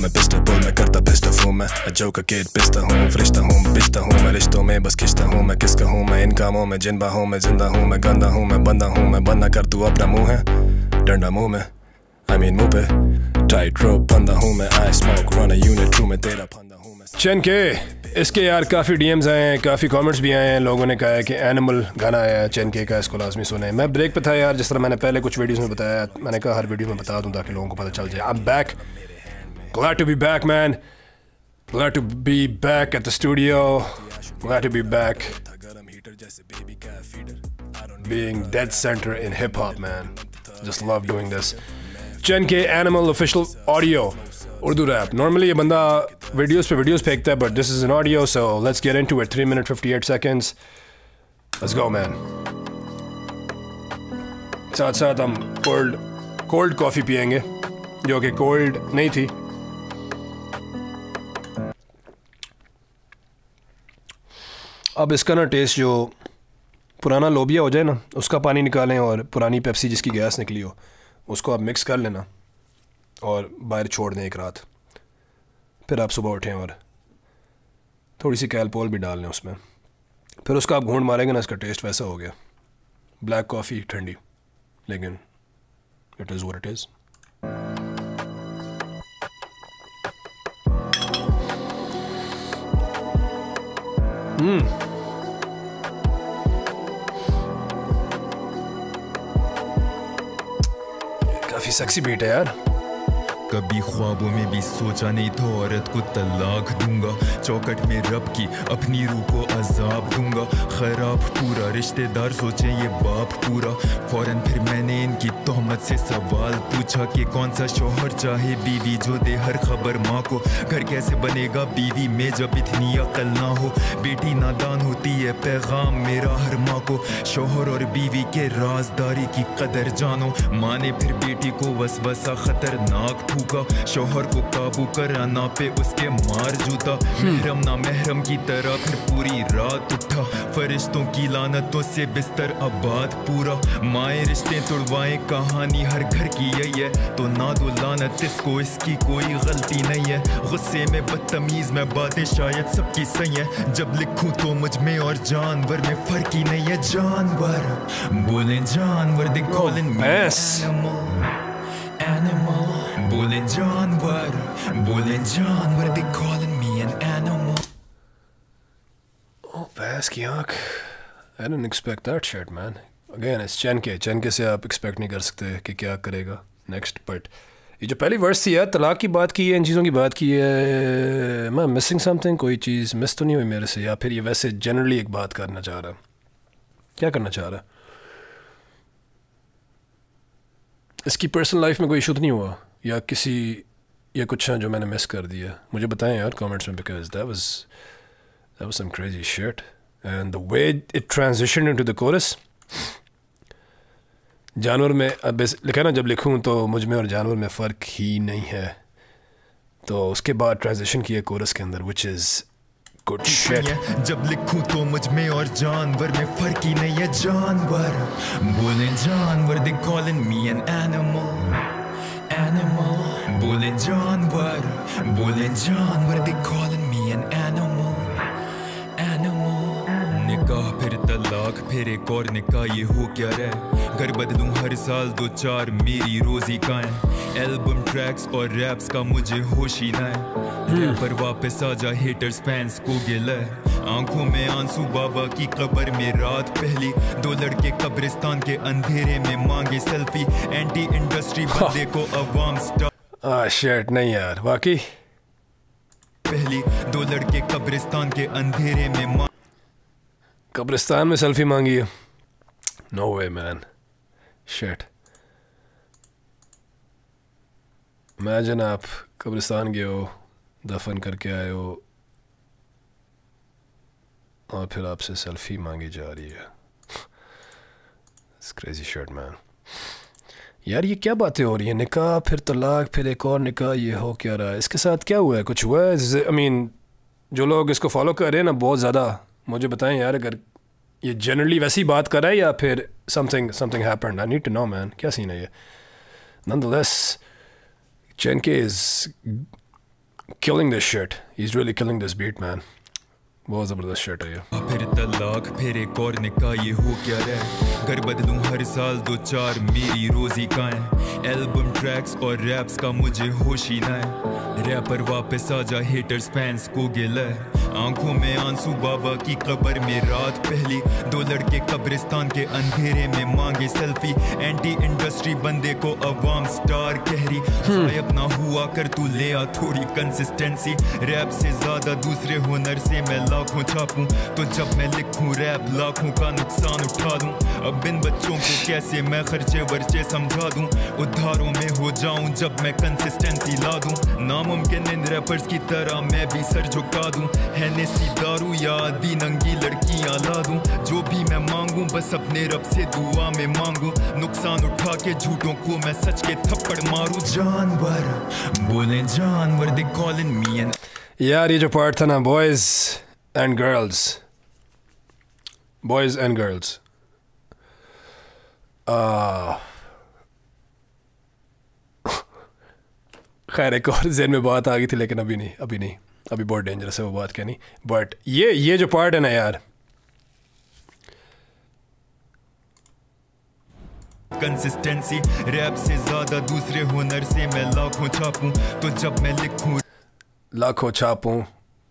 मैं पिस्टल पुल मैं करता पिस्टल फूल मैं जोकर किड पिस्ता हूँ फरिश्ता हूँ बिस्ता हूँ मैं रिश्तों में बस खिंचता हूँ मैं किसका हूँ मैं इन कामों में जिन बाहों में जिंदा हूँ मैं गंदा हूँ मैं बंदा कर तू अपना मुँह है डंडा मुँह में I mean मुँह पे टाइट रोप बंदा हूँ मैं I smoke run a unit true मैं तेरा फंदा हूँ मैं चैन के इसके यार काफ़ी डीएम्स आए हैं, काफ़ी कमेंट्स भी आए हैं। लोगों ने कहा है कि एनिमल गाना आया है चैन के का, इसको लाजमी सुने। मैं ब्रेक पे था यार, जिस तरह मैंने पहले कुछ वीडियोस में बताया, मैंने कहा हर वीडियो में बता दूं ताकि लोगों को पता चल जाए। I am back, glad to be back man, glad to be back at the studio, glad to be back being dead center in hip hop man, just love doing this। Chen K animal official audio Urdu rap. Normally ये बंदा videos पे videos फेंकता है, but this is an audio, so let's get into it. 3 minutes 58 seconds, let's go man. साथ साथ हम cold coffee पियेंगे जो कि कोल्ड नहीं थी। अब इसका ना टेस्ट, जो पुराना लोबिया हो जाए ना उसका पानी निकालें और पुरानी पेप्सी जिसकी गैस निकली हो उसको आप मिक्स कर लेना और बाहर छोड़ दें एक रात। फिर आप सुबह उठें और थोड़ी सी कैलपोल भी डाल लें उसमें, फिर उसका आप घूंट मारेंगे ना, इसका टेस्ट वैसा हो गया। ब्लैक कॉफ़ी ठंडी, लेकिन it is what it is. काफ़ी सेक्सी बीट है यार। कभी ख्वाबों में भी सोचा नहीं था औरत को तलाक दूंगा, चौकट में रब की अपनी रूह को अजाब दूंगा। खराब पूरा रिश्तेदार सोचे ये बाप पूरा, फौरन फिर मैंने इनकी तोहमत से सवाल पूछा कि कौन सा शौहर चाहे बीवी जो दे हर खबर माँ को। घर कैसे बनेगा बीवी में जब इतनी अकल ना हो, बेटी नादान होती है पैगाम मेरा हर माँ को। शौहर और बीवी के राजदारी की कदर जानो, माँ ने फिर बेटी को वसवसा खतरनाक फूका। शौहर को काबू कराना पे उसके मार जूता, महरम ना महरम की तरह फिर पूरी रात उठा। फरिश्तों की लानतों से बिस्तर आबाद पूरा, माए रिश्ते तोड़वाए कहानी हर घर की यही है। तो ना दो लानत इसको, इसकी कोई गलती नहीं है। गुस्से में बदतमीज मैं बातें शायद सबकी सही है, जब लिखूं तो मुझ में और जानवर में फर्क ही नहीं है। जानवर बोले जानवर, दे कॉलिंग मी एनिमल, बोले जानवर they calling me an animal. Oh भैंस की आँख, I didn't expect that shit man. Again it's चैन के से आप एक्सपेक्ट नहीं कर सकते कि क्या करेगा नेक्स्ट। बट ये जो पहली वर्स थी यार, तलाक की बात की है, इन चीज़ों की बात की है। मैं मिसिंग समथिंग, कोई चीज़ मिस तो नहीं हुई मेरे से, या फिर ये वैसे जनरली एक बात करना चाह रहा, क्या करना चाह रहा? इसकी पर्सनल लाइफ में कोई इशू तो नहीं हुआ या किसी, या कुछ है जो मैंने मिस कर दिया? मुझे बताएं यार कमेंट्स में, because that was some crazy shit and the way it transitioned into the chorus। जानवर में अब लिखा ना, जब लिखूं तो मुझ में और जानवर में फ़र्क ही नहीं है, तो उसके बाद ट्रांजिशन किया कोरस के अंदर, which is good shit। जब लिखूं तो मुझ में और जानवर में फर्क ही नहीं है। जानवर बोले जानवर, they calling me an animal, बोले जानवर they calling me an animal. निकाह फिर तलाक फिर एक और निकाह, ये हो क्या रहा? घर बदलूं हर साल 2-4 मेरी रोजी का है। एल्बम ट्रैक्स और रैप्स का मुझे होश ही ना है, पर वापस आ जा हेटर्स फैंस को गिला है। आंखों में आंसू बाबा की कब्र में रात पहली, 2 लड़के कब्रिस्तान के अंधेरे में मांगे सेल्फी। एंटी इंडस्ट्री बंदे को अवाम शिट नहीं यार, वाकई पहली 2 लड़के कब्रिस्तान के अंधेरे में कब्रिस्तान में सेल्फी मांगी है। नो वे मैन, शिट। इमेजिन आप कब्रिस्तान गए हो, दफन करके आए हो और फिर आपसे सेल्फी मांगी जा रही है। Crazy shit man. यार ये क्या बातें हो रही हैं? निकाह फिर तलाक फिर एक और निकाह, ये हो क्या रहा है? इसके साथ क्या हुआ है? कुछ हुआ है? आई मीन जो लोग इसको फॉलो कर रहे हैं ना बहुत ज़्यादा, मुझे बताएं यार, अगर ये जनरली वैसी बात कर रहा है या फिर something happened. I need to know man, क्या सीन है ये? Nonetheless Chen K is killing this shit. He's really killing this beat, man. बहुत ज़बरदस्त shit है ये. फिर तलाक फिर एक और निकाह ये हो क्या रहा घर बदलूं हर साल 2-4 मेरी रोजी का है एल्बम ट्रैक्स और रैप्स का मुझे होश ही ना है रैपर वापस आ जा हेटर्स फैंस को गिला है आंखों में आंसू बाबा की कब्र में रात पहली 2 लड़के कब्रिस्तान के अंधेरे में मांगे सेल्फी एंटी इंडस्ट्री बंदे को अवाम स्टार कह रही शायद ना हुआ कर तू ले आ थोड़ी कंसिस्टेंसी रैप से ज्यादा दूसरे हुनर से मैं लाखों छापूं तो जब मैं लिखूं रैप लाखों का नुकसान उठा दूं अब इन बच्चों को कैसे मैं खर्चे वर्चे समझा दूं उधारों में हो जाऊं जब मैं कंसिस्टेंसी ला दूं नामुमकिन इन रैपर्स की तरह मैं भी सर झुका दूं हैनेसी दारू या आदि नंगी लड़कियां ला दूं जो भी मैं मांगूं बस अपने रब से दुआ में मांगूं नुकसान उठा के झूठों को मैं सच के थप्पड़ मारूं जानवर बोले जानवर दे कॉलिंग मी एंड यार ये जो पार्ट था ना बॉयज एंड गर्ल्स खैर एक और ज़हन में बात आ गई थी लेकिन अभी नहीं अभी बहुत डेंजरस है वो बात कहनी बट ये जो पार्ट है ना यार कंसिस्टेंसी रैप से ज्यादा दूसरे हुनर से मैं लाखों छापूं तो जब मैं लिखूं लाखों छापूं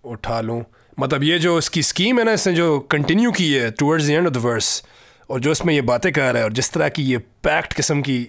उठा लूं मतलब ये जो इसकी स्कीम है ना इसने जो कंटिन्यू की है towards the end of the verse और जो इसमें ये बातें कर रहा है और जिस तरह की ये पैक्ड किस्म की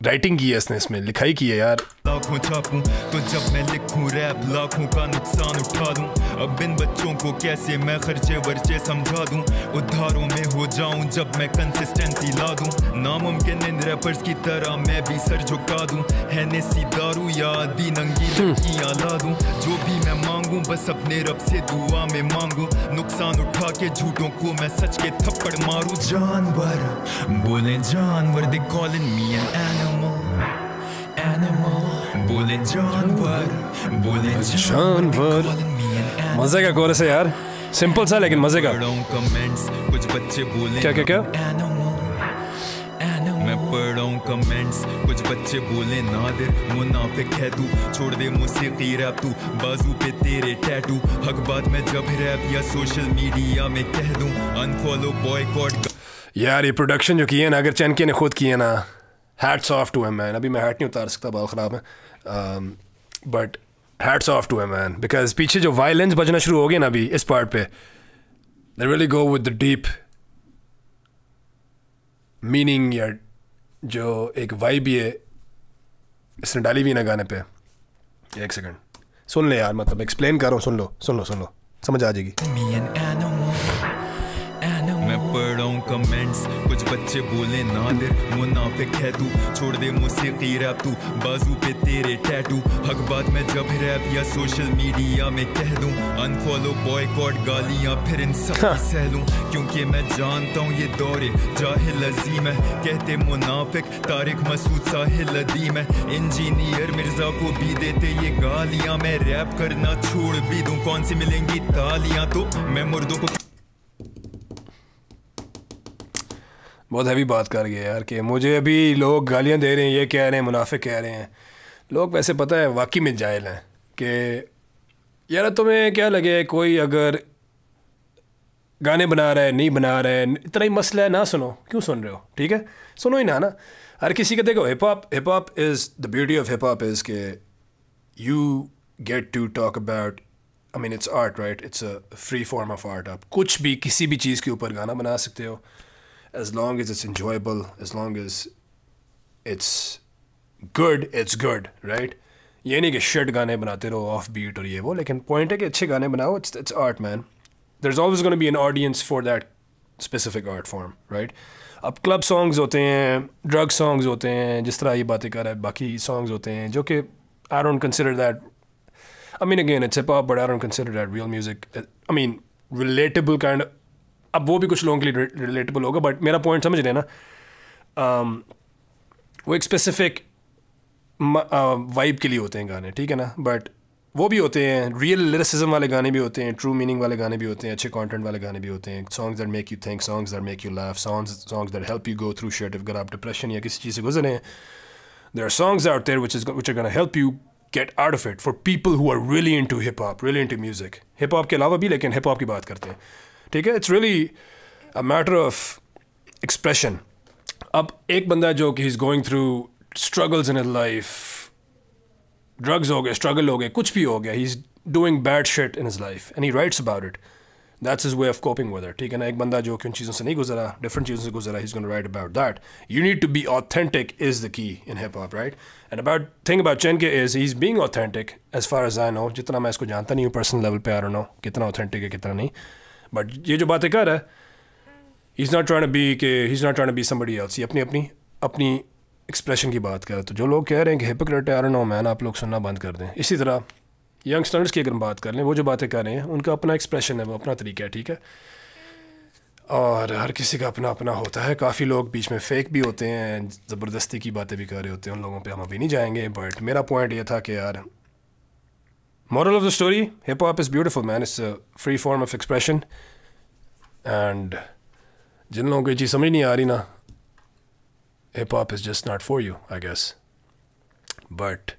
राइटिंग की है इसने इसमें लिखाई की है यार लाखों छापूं तो जब मैं लिखूं रैप लाखों का नुकसान उठा दूं अब इन बच्चों को कैसे मैं खर्चे वर्चे समझा दूं उधारों में हो जाऊं जब मैं कंसिस्टेंसी ला दूं नामुमकिन इन रैपर्स की तरह मैं भी सर झुका दूं हैनेसी दारू या आदि नंगी लड़कियां ला दूं जो भी मैं मांगूं बस अपने रब से दुआ में मांगूं नुकसान उठा के झूठों को मैं सच के थप्पड़ मारूं जानवर बोले जानवर they calling me an animal बोले जानवर मजे का कोरस है यार सिंपल सा लेकिन मजे का कमेंट्स कुछ बच्चे बोले क्या मैं पढ़ रहा हूँ कमेंट्स कुछ बच्चे बोले नादिर मुनाफिक है तू छोड़ दे मौसीकी रैप तू बाजू पे तेरे टैटू हक बात मैं जब रैप या सोशल मीडिया में कह दूं अनफॉलो बॉयकॉट यार ये प्रोडक्शन जो की है ना अगर चैनके ने खुद की है ना hats off to him man अभी मैं हैट नहीं उतार सकता बाल ख़राब है but hats off to him man because पीछे जो वायलेंस बजना शुरू हो गया ना अभी इस पार्ट पे they really go with the deep meaning या जो एक वाइब है इसने डाली हुई ना गाने पे एक सेकंड सुन ले यार मतलब एक्सप्लेन कर रहा हूँ सुन लो समझ आ जाएगी मैं पढ़ रहा हूँ कमेंट्स कुछ बच्चे बोले नादिर मुनाफिक है तू छोड़ दे मौसीकी रैप तू बाजू पे तेरे टैटू हक बात मैं जब रैप या सोशल मीडिया में कह दूं अनफॉलो बॉयकॉट गालियां फिर इन सब सह लूं क्योंकि मैं जानता हूँ ये दौरे जाहिल अजीम है कहते मुनाफिक तारिक मसूद साहिल अदीम है इंजीनियर मिर्जा को भी देते ये गालियां मैं रैप करना छोड़ भी दूं कौन सी मिलेंगी तालियां तो मैं मुर्दों को बहुत हैवी बात कर गया यार कि मुझे अभी लोग गालियां दे रहे हैं ये कह रहे हैं मुनाफिक कह रहे हैं लोग वैसे पता है वाकई में जाहिल हैं कि यार तुम्हें क्या लगे कोई अगर गाने बना रहा है नहीं बना रहा है इतना ही मसला है ना सुनो क्यों सुन रहे हो ठीक है सुनो ही ना हर किसी का देखो hip hop is the beauty of hip hop is के you get to talk about I mean it's art right it's a free form of art आप कुछ भी किसी भी चीज़ के ऊपर गाना बना सकते हो as long as it's enjoyable, as long as it's good, right? ये नहीं कि shit गाने बनाते रहो off beat और ये वो लेकिन point है कि अच्छे गाने बनाओ it's art man. There's always going to be an audience for that specific art form, right? अब club songs होते हैं, drug songs होते हैं, जिस तरह ये बातें कर रहा है बाकी songs होते हैं जो कि I don't consider that. I mean again it's hip hop but I don't consider that real music. I mean relatable kind of. अब वो भी कुछ लोगों के लिए रिलेटेबल होगा बट मेरा पॉइंट समझ रहे हैं ना वो एक स्पेसिफिक वाइब के लिए होते हैं गाने ठीक है ना बट वो भी होते हैं रियल लिरिसिज्म वाले गाने भी होते हैं ट्रू मीनिंग वाले गाने भी होते हैं अच्छे कंटेंट वाले गाने भी होते हैं songs that make you think songs that make you laugh songs that help you go through shit अगर आप डिप्रेशन या किसी चीज़ से गुजरे हैं there are songs out there which are gonna help you get out of it for people who are really into hip hop, really into music. Hip hop के अलावा भी लेकिन hip hop की बात करते हैं, ठीक है? It's really a matter of expression. अब एक बंदा जो कि he's going through struggles in his life, drugs हो गए, struggle हो गए, कुछ भी हो गया, he's doing bad shit in his life and he writes about it. That's his way of coping with it. ठीक है ना? एक बंदा जो कि उन चीज़ों से नहीं गुजरा, different चीज़ों से गुजरा, he's going to write about that. You need to be authentic is the key in hip hop, right? And thing about Chenke is he's being authentic as far as I know. जितना मैं इसको जानता नहीं हूँ personal level पे, I don't know कितना authentic है कितना नहीं. But ये जो बातें कर रहा है, he's not trying to be somebody else. ये अपनी expression की बात कर रहा है. तो जो लोग कह रहे हैं कि hypocrite है, I don't know man, आप लोग सुनना बंद कर दें. इसी तरह यंगस्टर्स की अगर हम बात कर लें, वो जो बातें कर रहे हैं उनका अपना एक्सप्रेशन है, वो अपना तरीका है, ठीक है? और हर किसी का अपना अपना होता है. काफ़ी लोग बीच में फेक भी होते हैं, ज़बरदस्ती की बातें भी कर रहे होते हैं, उन लोगों पे हम अभी नहीं जाएंगे. बट मेरा पॉइंट ये था कि यार, moral of the story, hip hop is beautiful man, it's a free form of expression. and जिन लोगों को ये चीज़ समझ नहीं आ रही ना, hip hop is just not for you, I guess. But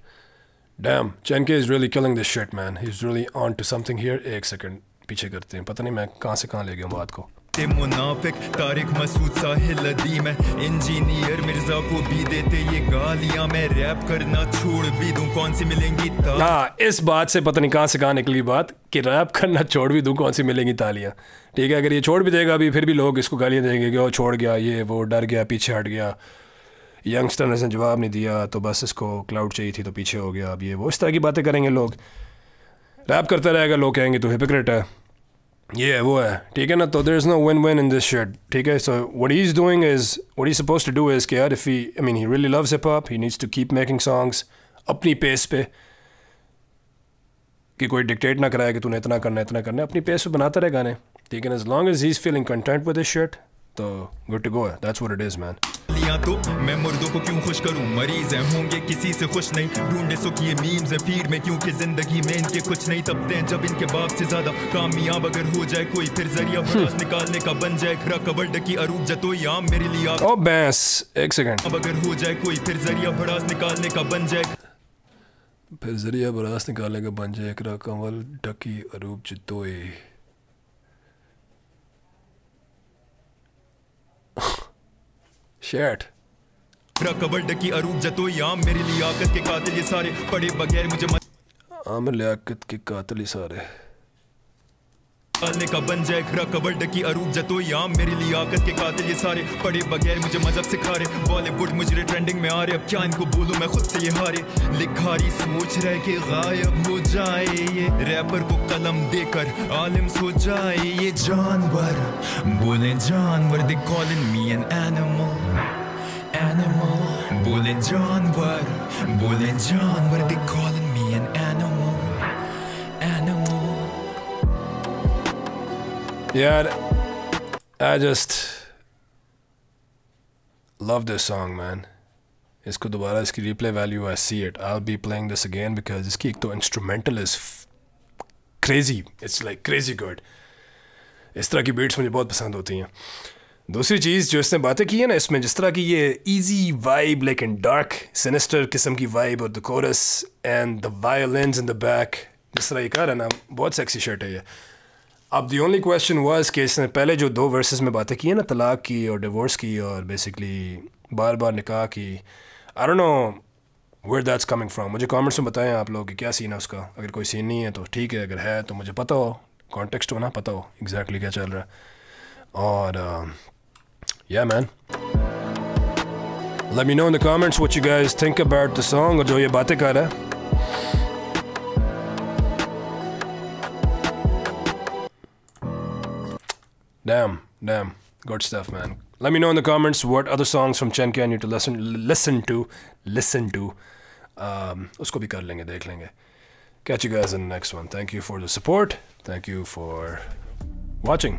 damn, Chenke is really killing this shit, man. He's really on to something here. एक second पीछे करते हैं, पता नहीं मैं कहाँ से कहाँ ले गया बात को. मुनाफिक तारिक मसूद साहिल अदीम है, इंजीनियर मिर्जा को भी देते ये गालियां, मैं रैप करना छोड़ भी दूं, कौन सी मिलेंगी तालियां. हाँ, इस बात से पता नहीं कहाँ से कहाँ निकली बात कि रैप करना छोड़ भी दूं, कौन सी मिलेंगी तालियां. ठीक है, अगर ये छोड़ भी देगा अभी, फिर भी लोग इसको गालियाँ देंगे कि वो छोड़ गया, ये वो डर गया, पीछे हट गया, यंगस्टर ने जवाब नहीं दिया तो बस इसको क्लाउड चाहिए थी तो पीछे हो गया, अब ये वो, इस तरह की बातें करेंगे लोग. रैप करता रहेगा, लोग कहेंगे तो हिपोक्रेट है, ये है वो है, ठीक है ना? तो there is no win win in this shit, ठीक है? So what he is doing is, what he supposed to do is कि यार, if he, I mean, he really loves hip hop, he needs to keep making songs अपनी pace पे, कि कोई dictate ना कराए कि तूने इतना करना है, अपनी पेस पे बनाता रहे गाने, ठीक है ना? As long as he is feeling content with this shit, तो गुड टू गो है. That's what it is man. तो मैं मुर्दों को क्यों खुश करूं, मरीज हैं होंगे किसी से खुश नहीं, ढूंढे सो किए मीम्स है फीड में, क्योंकि जिंदगी में इनके कुछ नहीं तबते हैं जब इनके बाप से ज्यादा कामयाब अगर हो जाए कोई, फिर जरिया भड़ास निकालने का बन जाए, खरा कबड्ड की अरूप जतोई आम मेरे लिए. ओ बैंस, एक सेकंड. अब अगर हो जाए कोई, फिर जरिया भड़ास निकालने का बन जाए, फिर जरिया भड़ास निकालने का बन जाए, खरा कमल ढकी अरूप जतोई. Shit. कबड्ड की अरूप जतोई आम मेरी लियाकत के कातिल ये सारे, पढ़े बगैर मुझे आम लियाकत के कातिल ये सारे निकालने का बन जाए, खरा कबड्ड की अरूप जतोई आम मेरी लियाकत के कातिल ये सारे, पढ़े बगैर मुझे मजहब सिखा रहे, बॉलीवुड मुझे ट्रेंडिंग में आ रहे, अब क्या इनको बोलूं मैं खुद से ये हारे, लिखारी सोच रहे कि गायब हो जाए ये, रैपर को कलम देकर आलिम सो जाए ये, जानवर बोले जानवर, they calling me an animal, बोले जानवर, they calling me an animal. यार, I just love this song man. इसको दोबारा, इसकी replay value, I see it. I'll be playing this again because इसकी एक तो instrumental is crazy. It's like crazy good. इस तरह की beats मुझे बहुत पसंद होती हैं. दूसरी चीज़ जो इसने बातें की है ना इसमें, जिस तरह की ये easy vibe, लेकिन dark, sinister किस्म की vibe, और the chorus and the violins in the back, जिस तरह ये कर रहा है ना, बहुत sexy shit है ये. अब the only question was कि इसने पहले जो 2 verses में बातें की है ना, तलाक की और डिवोर्स की और बेसिकली बार बार निकाह की, I don't know where that's coming from. मुझे कमेंट्स में बताएं आप लोग कि क्या सीन है उसका. अगर कोई सीन नहीं है तो ठीक है, अगर है तो मुझे पता हो, कॉन्टेक्स्ट हो ना, पता हो exactly क्या चल रहा है. और yeah man, let me know in the comments what you guys think about the song, और जो ये बातें कर रहा है. Damn, good stuff, man. Let me know in the comments what other songs from Chenke I need to listen to. उसको भी कर लेंगे, देख लेंगे. Catch you guys in the next one. Thank you for the support. Thank you for watching.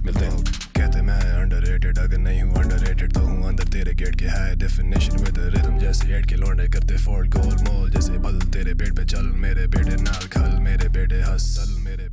मिलते हैं. कहते मैं underrated, अगर नहीं हूँ underrated तो हूँ अंदर तेरे गेट के high definition with the rhythm, जैसे हेड के लौंडे करते fold goal mall, जैसे बल तेरे पेट पे चल, मेरे बेटे नाल खल, मेरे बेटे हसल, मेरे